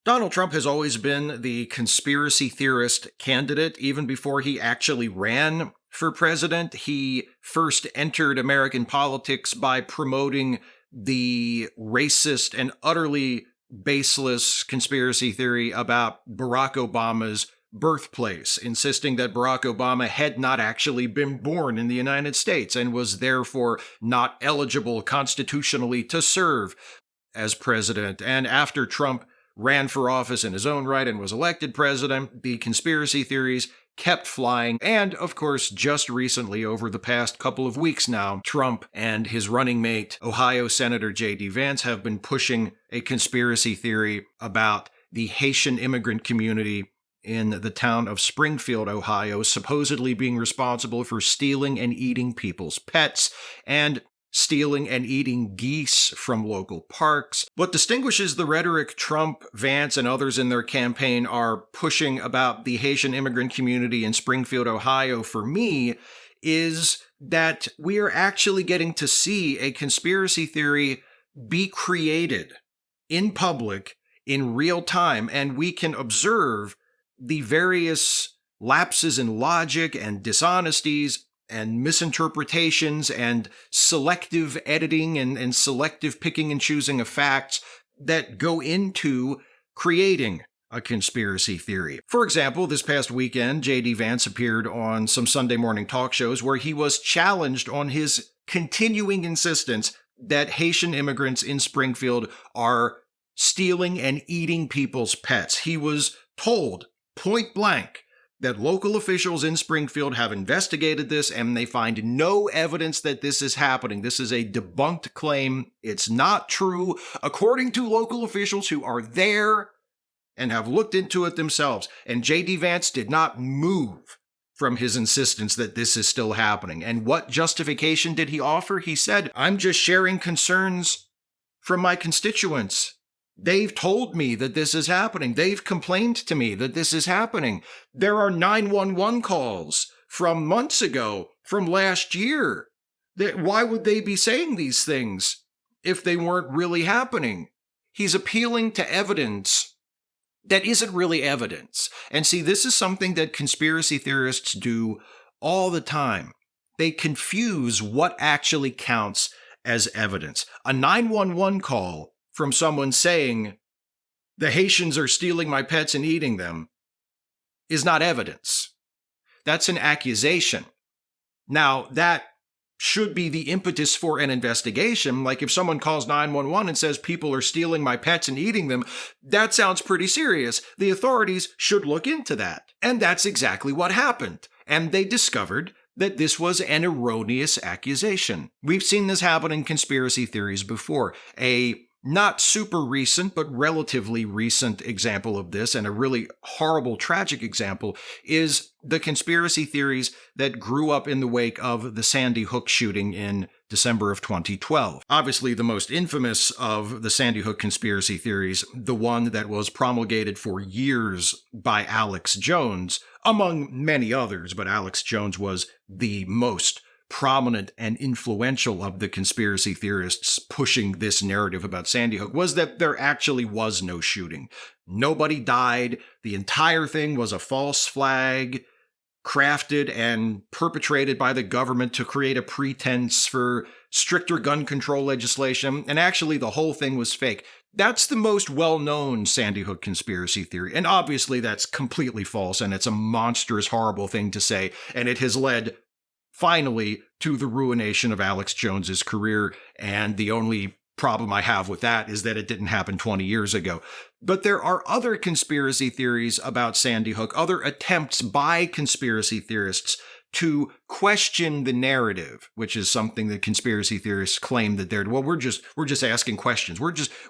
Donald Trump has always been the conspiracy theorist candidate. Even before he actually ran for president, he first entered American politics by promoting the racist and utterly baseless conspiracy theory about Barack Obama's birthplace, insisting that Barack Obama had not actually been born in the United States and was therefore not eligible constitutionally to serve as president. And after Trump ran for office in his own right and was elected president, the conspiracy theories kept flying. And of course, just recently, over the past couple of weeks now, Trump and his running mate, Ohio Senator J.D. Vance, have been pushing a conspiracy theory about the Haitian immigrant community in the town of Springfield, Ohio, supposedly being responsible for stealing and eating people's pets and stealing and eating geese from local parks. What distinguishes the rhetoric Trump, Vance, and others in their campaign are pushing about the Haitian immigrant community in Springfield, Ohio, for me, is that we are actually getting to see a conspiracy theory be created in public in real time, and we can observe the various lapses in logic and dishonesties and misinterpretations and selective editing and selective picking and choosing of facts that go into creating a conspiracy theory. For example, this past weekend, J.D. Vance appeared on some Sunday morning talk shows where he was challenged on his continuing insistence that Haitian immigrants in Springfield are stealing and eating people's pets. He was told point blank that local officials in Springfield have investigated this and they find no evidence that this is happening. This is a debunked claim. It's not true, according to local officials who are there and have looked into it themselves. And J.D. Vance did not move from his insistence that this is still happening. And what justification did he offer? He said, "I'm just sharing concerns from my constituents. They've told me that this is happening. They've complained to me that this is happening. There are 911 calls from months ago, from last year. Why would they be saying these things if they weren't really happening?" He's appealing to evidence that isn't really evidence. And see, this is something that conspiracy theorists do all the time. They confuse what actually counts as evidence. A 911 call from someone saying, "The Haitians are stealing my pets and eating them," is not evidence. That's an accusation. Now, that should be the impetus for an investigation. Like if someone calls 911 and says people are stealing my pets and eating them, that sounds pretty serious. The authorities should look into that. And that's exactly what happened. And they discovered that this was an erroneous accusation. We've seen this happen in conspiracy theories before. A not super recent, but relatively recent example of this, and a really horrible, tragic example, is the conspiracy theories that grew up in the wake of the Sandy Hook shooting in December of 2012. Obviously, the most infamous of the Sandy Hook conspiracy theories, the one that was promulgated for years by Alex Jones, among many others, but Alex Jones was the most prominent and influential of the conspiracy theorists pushing this narrative about Sandy Hook, was that there actually was no shooting. Nobody died. The entire thing was a false flag crafted and perpetrated by the government to create a pretense for stricter gun control legislation. And actually, the whole thing was fake. That's the most well-known Sandy Hook conspiracy theory. And obviously, that's completely false. And it's a monstrous, horrible thing to say. And it has led finally to the ruination of Alex Jones's career, and the only problem I have with that is that it didn't happen 20 years ago. But there are other conspiracy theories about Sandy Hook, other attempts by conspiracy theorists to question the narrative, which is something that conspiracy theorists claim that we're just asking questions.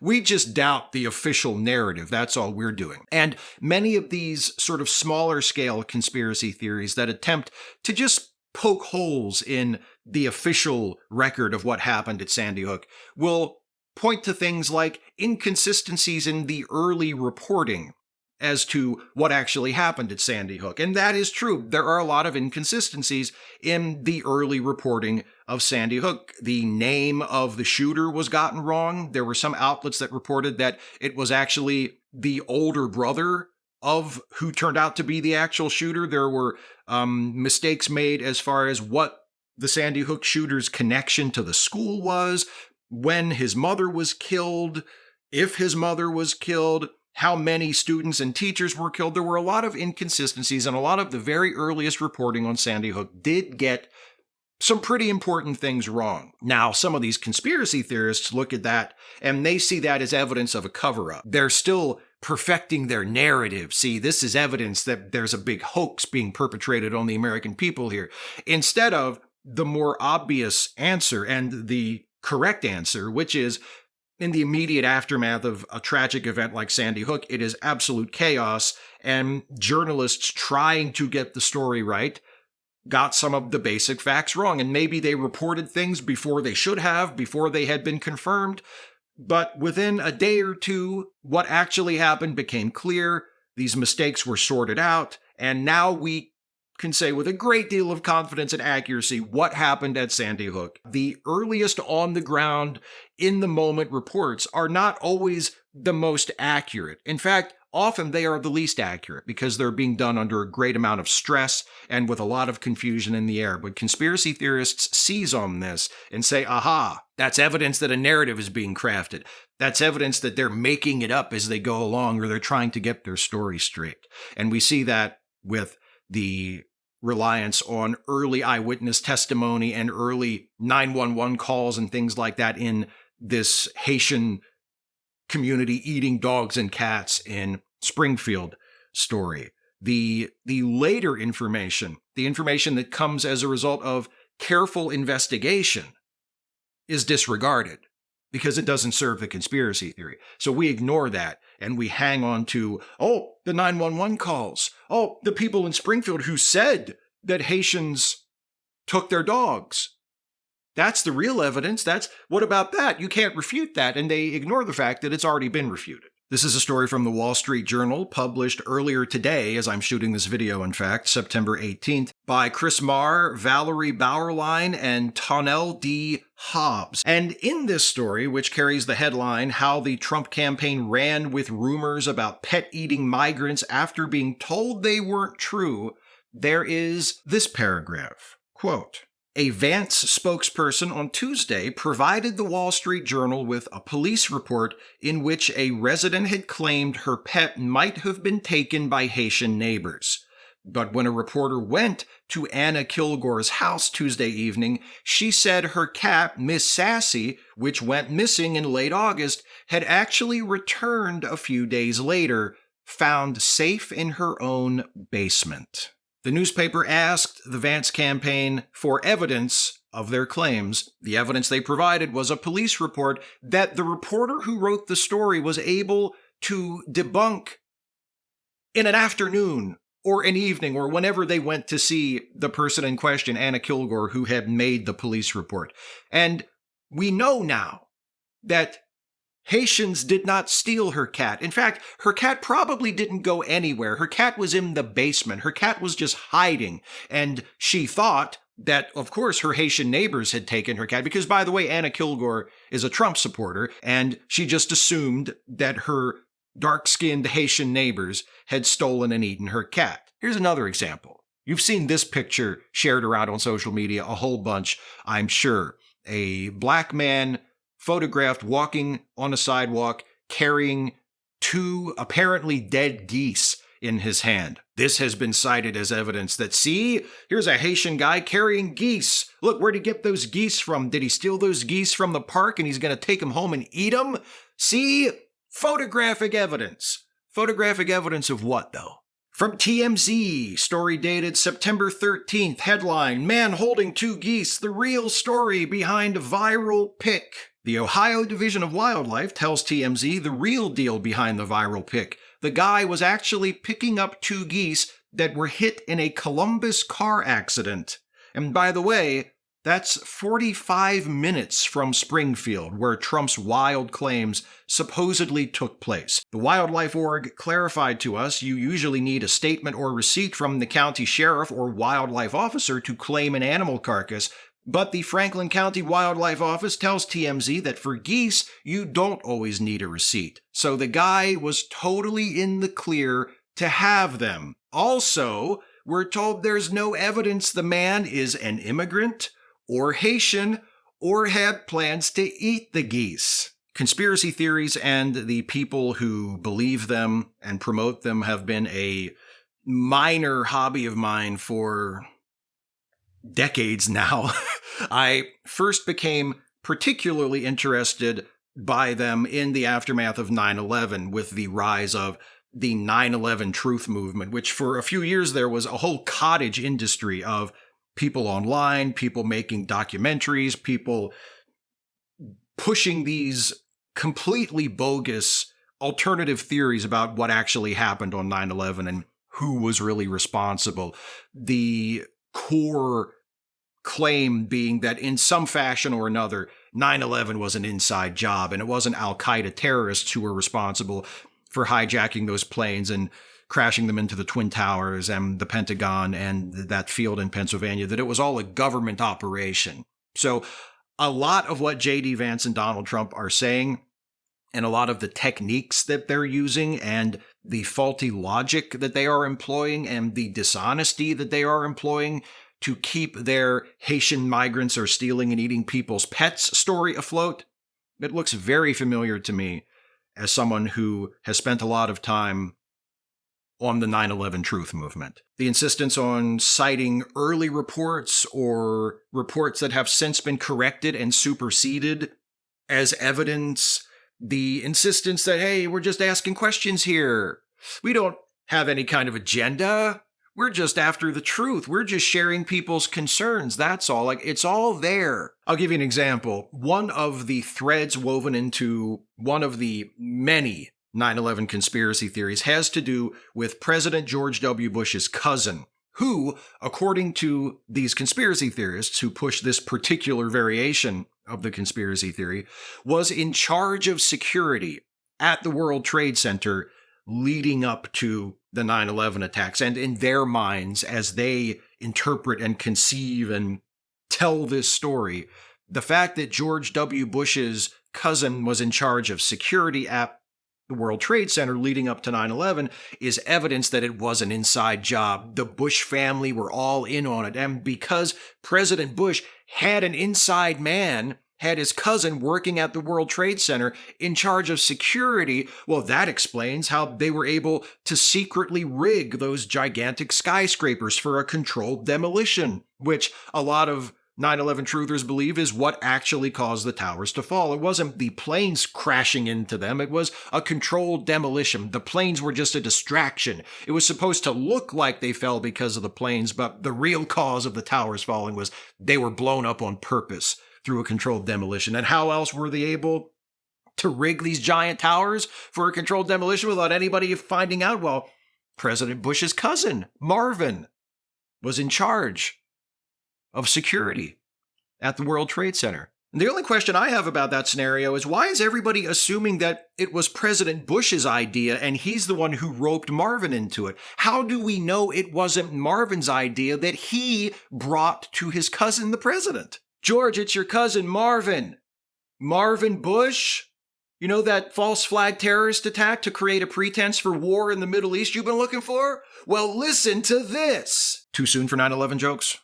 We just doubt the official narrative. That's all we're doing. And many of these sort of smaller scale conspiracy theories that attempt to just poke holes in the official record of what happened at Sandy Hook will point to things like inconsistencies in the early reporting as to what actually happened at Sandy Hook. And that is true. There are a lot of inconsistencies in the early reporting of Sandy Hook. The name of the shooter was gotten wrong. There were some outlets that reported that it was actually the older brother of who turned out to be the actual shooter. There were mistakes made as far as what the Sandy Hook shooter's connection to the school was, when his mother was killed, if his mother was killed, how many students and teachers were killed. There were a lot of inconsistencies, and a lot of the very earliest reporting on Sandy Hook did get some pretty important things wrong. Now, some of these conspiracy theorists look at that and they see that as evidence of a cover-up. They're still perfecting their narrative. See, this is evidence that there's a big hoax being perpetrated on the American people here, instead of the more obvious answer and the correct answer, which is, in the immediate aftermath of a tragic event like Sandy Hook, it is absolute chaos, and journalists trying to get the story right got some of the basic facts wrong, and maybe they reported things before they should have, before they had been confirmed, but within a day or two, what actually happened became clear, these mistakes were sorted out, and now we can say with a great deal of confidence and accuracy what happened at Sandy Hook. The earliest on-the-ground, in-the-moment reports are not always the most accurate. In fact, often they are the least accurate because they're being done under a great amount of stress and with a lot of confusion in the air. But conspiracy theorists seize on this and say, aha, that's evidence that a narrative is being crafted. That's evidence that they're making it up as they go along, or they're trying to get their story straight. And we see that with the reliance on early eyewitness testimony and early 911 calls and things like that in this Haitian community eating dogs and cats in Springfield story. The later information, the information that comes as a result of careful investigation, is disregarded because it doesn't serve the conspiracy theory. So we ignore that and we hang on to, oh, the 911 calls. Oh, the people in Springfield who said that Haitians took their dogs. That's the real evidence. What about that? You can't refute that. And they ignore the fact that it's already been refuted. This is a story from the Wall Street Journal, published earlier today, as I'm shooting this video, in fact, September 18th, by Chris Marr, Valerie Bauerlein, and Tonnell D. Hobbs. And in this story, which carries the headline, How the Trump Campaign Ran with Rumors About Pet-Eating Migrants After Being Told They Weren't True, there is this paragraph, quote, a Vance spokesperson on Tuesday provided the Wall Street Journal with a police report in which a resident had claimed her pet might have been taken by Haitian neighbors. But when a reporter went to Anna Kilgore's house Tuesday evening, she said her cat, Miss Sassy, which went missing in late August, had actually returned a few days later, found safe in her own basement. The newspaper asked the Vance campaign for evidence of their claims. The evidence they provided was a police report that the reporter who wrote the story was able to debunk in an afternoon or an evening or whenever they went to see the person in question, Anna Kilgore, who had made the police report. And we know now that Haitians did not steal her cat. In fact, her cat probably didn't go anywhere. Her cat was in the basement. Her cat was just hiding. And she thought that, of course, her Haitian neighbors had taken her cat, because, by the way, Anna Kilgore is a Trump supporter, and she just assumed that her dark-skinned Haitian neighbors had stolen and eaten her cat. Here's another example. You've seen this picture shared around on social media a whole bunch, I'm sure. A black man photographed walking on a sidewalk carrying two apparently dead geese in his hand. This has been cited as evidence that, see, here's a Haitian guy carrying geese. Look, where'd he get those geese from? Did he steal those geese from the park and he's going to take them home and eat them? See? Photographic evidence. Photographic evidence of what, though? From TMZ, story dated September 13th, headline, Man Holding Two Geese, the real story behind viral pic. The Ohio Division of Wildlife tells TMZ the real deal behind the viral pic. The guy was actually picking up two geese that were hit in a Columbus car accident. And by the way, that's 45 minutes from Springfield, where Trump's wild claims supposedly took place. The Wildlife Org clarified to us you usually need a statement or receipt from the county sheriff or wildlife officer to claim an animal carcass, But the Franklin County Wildlife Office tells TMZ that for geese, you don't always need a receipt. So the guy was totally in the clear to have them. Also, we're told there's no evidence the man is an immigrant or Haitian or had plans to eat the geese. Conspiracy theories and the people who believe them and promote them have been a minor hobby of mine for decades now. I first became particularly interested by them in the aftermath of 9/11 with the rise of the 9/11 truth movement, which for a few years there was a whole cottage industry of people online, people making documentaries, people pushing these completely bogus alternative theories about what actually happened on 9/11 and who was really responsible. The core claim being that in some fashion or another, 9/11 was an inside job and it wasn't Al-Qaeda terrorists who were responsible for hijacking those planes and crashing them into the Twin Towers and the Pentagon and that field in Pennsylvania, that it was all a government operation. So a lot of what J.D. Vance and Donald Trump are saying and a lot of the techniques that they're using and the faulty logic that they are employing and the dishonesty that they are employing to keep their Haitian migrants are stealing and eating people's pets story afloat, it looks very familiar to me as someone who has spent a lot of time on the 9/11 truth movement. The insistence on citing early reports or reports that have since been corrected and superseded as evidence. The insistence that, hey, we're just asking questions here. We don't have any kind of agenda. We're just after the truth. We're just sharing people's concerns. That's all. Like, it's all there. I'll give you an example. One of the threads woven into one of the many 9/11 conspiracy theories has to do with President George W. Bush's cousin, who, according to these conspiracy theorists who push this particular variation of the conspiracy theory, was in charge of security at the World Trade Center leading up to the 9/11 attacks. And in their minds, as they interpret and conceive and tell this story, the fact that George W. Bush's cousin was in charge of security at the World Trade Center leading up to 9/11 is evidence that it was an inside job. The Bush family were all in on it. And because President Bush had an inside man, had his cousin working at the World Trade Center in charge of security, well, that explains how they were able to secretly rig those gigantic skyscrapers for a controlled demolition, which a lot of 9/11 truthers believe is what actually caused the towers to fall. It wasn't the planes crashing into them. It was a controlled demolition. The planes were just a distraction. It was supposed to look like they fell because of the planes, but the real cause of the towers falling was they were blown up on purpose through a controlled demolition. And how else were they able to rig these giant towers for a controlled demolition without anybody finding out? Well, President Bush's cousin, Marvin, was in charge of security at the World Trade Center. And the only question I have about that scenario is, why is everybody assuming that it was President Bush's idea and he's the one who roped Marvin into it? How do we know it wasn't Marvin's idea that he brought to his cousin, the president? George, it's your cousin Marvin. Marvin Bush? You know that false flag terrorist attack to create a pretense for war in the Middle East you've been looking for? Well, listen to this. Too soon for 9/11 jokes?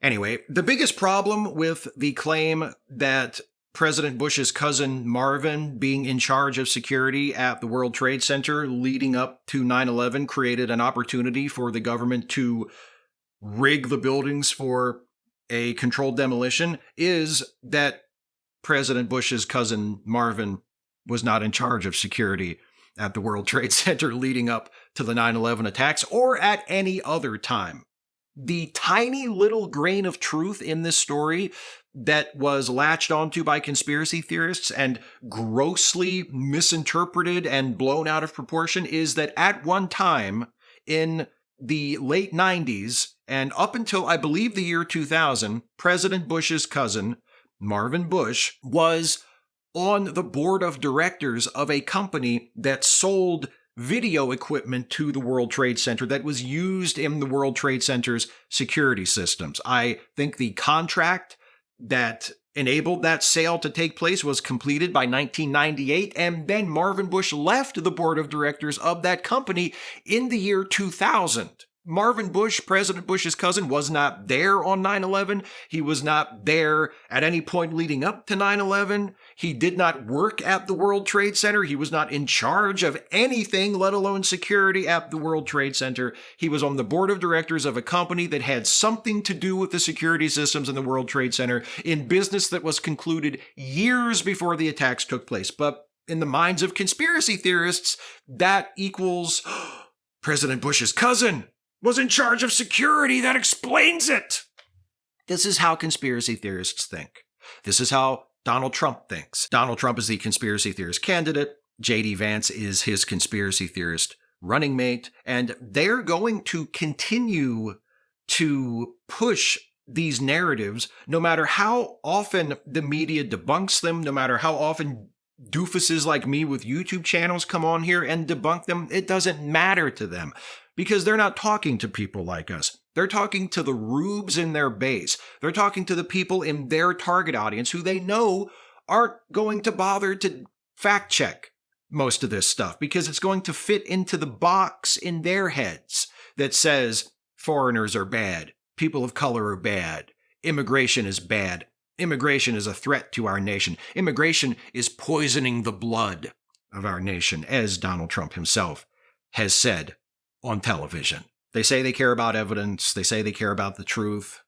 Anyway, the biggest problem with the claim that President Bush's cousin Marvin being in charge of security at the World Trade Center leading up to 9/11 created an opportunity for the government to rig the buildings for a controlled demolition is that President Bush's cousin Marvin was not in charge of security at the World Trade Center leading up to the 9/11 attacks or at any other time. The tiny little grain of truth in this story that was latched onto by conspiracy theorists and grossly misinterpreted and blown out of proportion is that at one time in the late 90s and up until I believe the year 2000, President Bush's cousin, Marvin Bush, was on the board of directors of a company that sold video equipment to the World Trade Center that was used in the World Trade Center's security systems. I think the contract that enabled that sale to take place was completed by 1998, and then Marvin Bush left the board of directors of that company in the year 2000. Marvin Bush, President Bush's cousin, was not there on 9/11. He was not there at any point leading up to 9/11. He did not work at the World Trade Center. He was not in charge of anything, let alone security at the World Trade Center. He was on the board of directors of a company that had something to do with the security systems in the World Trade Center in business that was concluded years before the attacks took place. But in the minds of conspiracy theorists, that equals President Bush's cousin was in charge of security. That explains it. This is how conspiracy theorists think. This is how Donald Trump thinks. Donald Trump is the conspiracy theorist candidate. J.D. Vance is his conspiracy theorist running mate. And they're going to continue to push these narratives no matter how often the media debunks them, no matter how often doofuses like me with YouTube channels come on here and debunk them. It doesn't matter to them, because they're not talking to people like us. They're talking to the rubes in their base. They're talking to the people in their target audience who they know aren't going to bother to fact check most of this stuff because it's going to fit into the box in their heads that says foreigners are bad, people of color are bad, immigration is bad, immigration is a threat to our nation, immigration is poisoning the blood of our nation, as Donald Trump himself has said on television. They say they care about evidence. They say they care about the truth.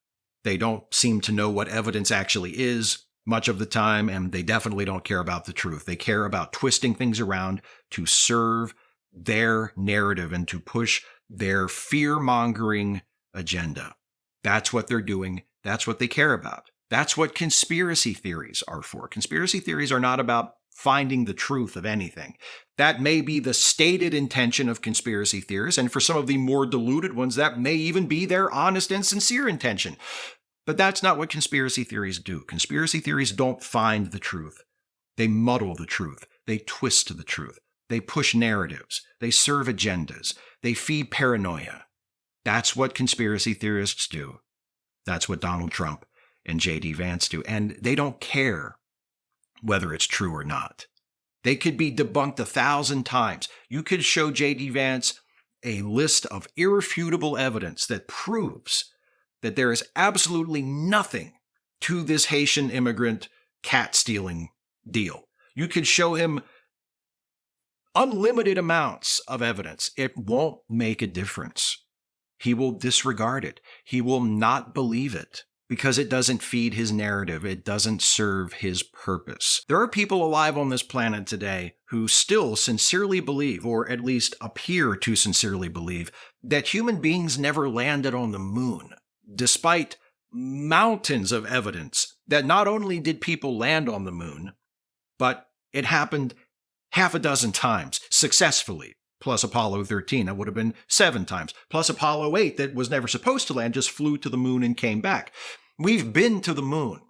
They don't seem to know what evidence actually is much of the time, and they definitely don't care about the truth. They care about twisting things around to serve their narrative and to push their fear-mongering agenda. That's what they're doing. That's what they care about. That's what conspiracy theories are for. Conspiracy theories are not about finding the truth of anything. That may be the stated intention of conspiracy theorists, and for some of the more deluded ones, that may even be their honest and sincere intention. But that's not what conspiracy theories do. Conspiracy theories don't find the truth. They muddle the truth. They twist the truth. They push narratives. They serve agendas. They feed paranoia. That's what conspiracy theorists do. That's what Donald Trump and J.D. Vance do. And they don't care whether it's true or not. They could be debunked 1,000 times. You could show J.D. Vance a list of irrefutable evidence that proves that there is absolutely nothing to this Haitian immigrant cat-stealing deal. You could show him unlimited amounts of evidence. It won't make a difference. He will disregard it. He will not believe it because it doesn't feed his narrative. It doesn't serve his purpose. There are people alive on this planet today who still sincerely believe, or at least appear to sincerely believe, that human beings never landed on the moon, despite mountains of evidence that not only did people land on the moon, but it happened half a dozen times successfully. Plus Apollo 13, that would have been 7 times. Plus Apollo 8, that was never supposed to land, just flew to the moon and came back. We've been to the moon.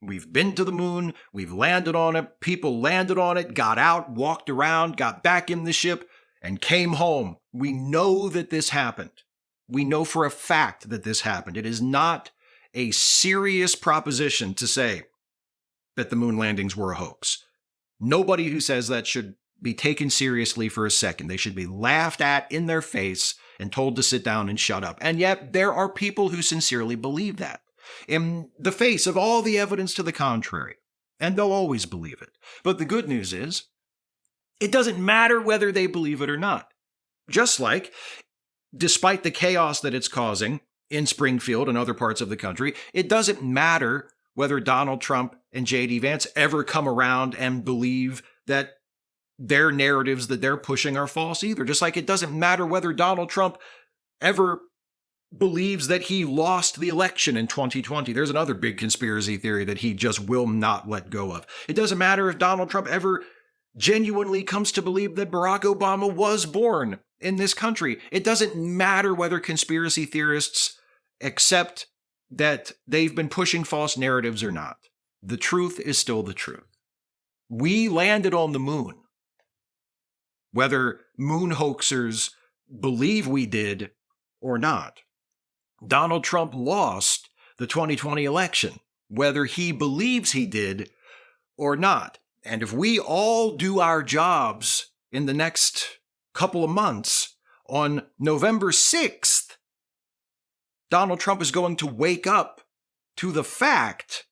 We've been to the moon. We've landed on it. People landed on it, got out, walked around, got back in the ship, and came home. We know that this happened. We know for a fact that this happened. It is not a serious proposition to say that the moon landings were a hoax. Nobody who says that should be taken seriously for a second. They should be laughed at in their face and told to sit down and shut up. And yet there are people who sincerely believe that in the face of all the evidence to the contrary. And they'll always believe it. But the good news is, it doesn't matter whether they believe it or not. Just like, despite the chaos that it's causing in Springfield and other parts of the country, it doesn't matter whether Donald Trump and J.D. Vance ever come around and believe that their narratives that they're pushing are false either. Just like it doesn't matter whether Donald Trump ever believes that he lost the election in 2020. There's another big conspiracy theory that he just will not let go of. It doesn't matter if Donald Trump ever genuinely comes to believe that Barack Obama was born in this country. It doesn't matter whether conspiracy theorists accept that they've been pushing false narratives or not. The truth is still the truth. We landed on the moon. whether moon hoaxers believe we did or not. Donald Trump lost the 2020 election, whether he believes he did or not. And if we all do our jobs in the next couple of months, on November 6th, Donald Trump is going to wake up to the fact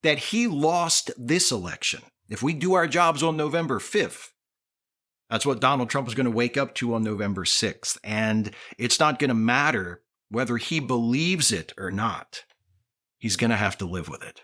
that he lost this election. If we do our jobs on November 5th, that's what Donald Trump is going to wake up to on November 6th. And it's not going to matter whether he believes it or not. He's going to have to live with it.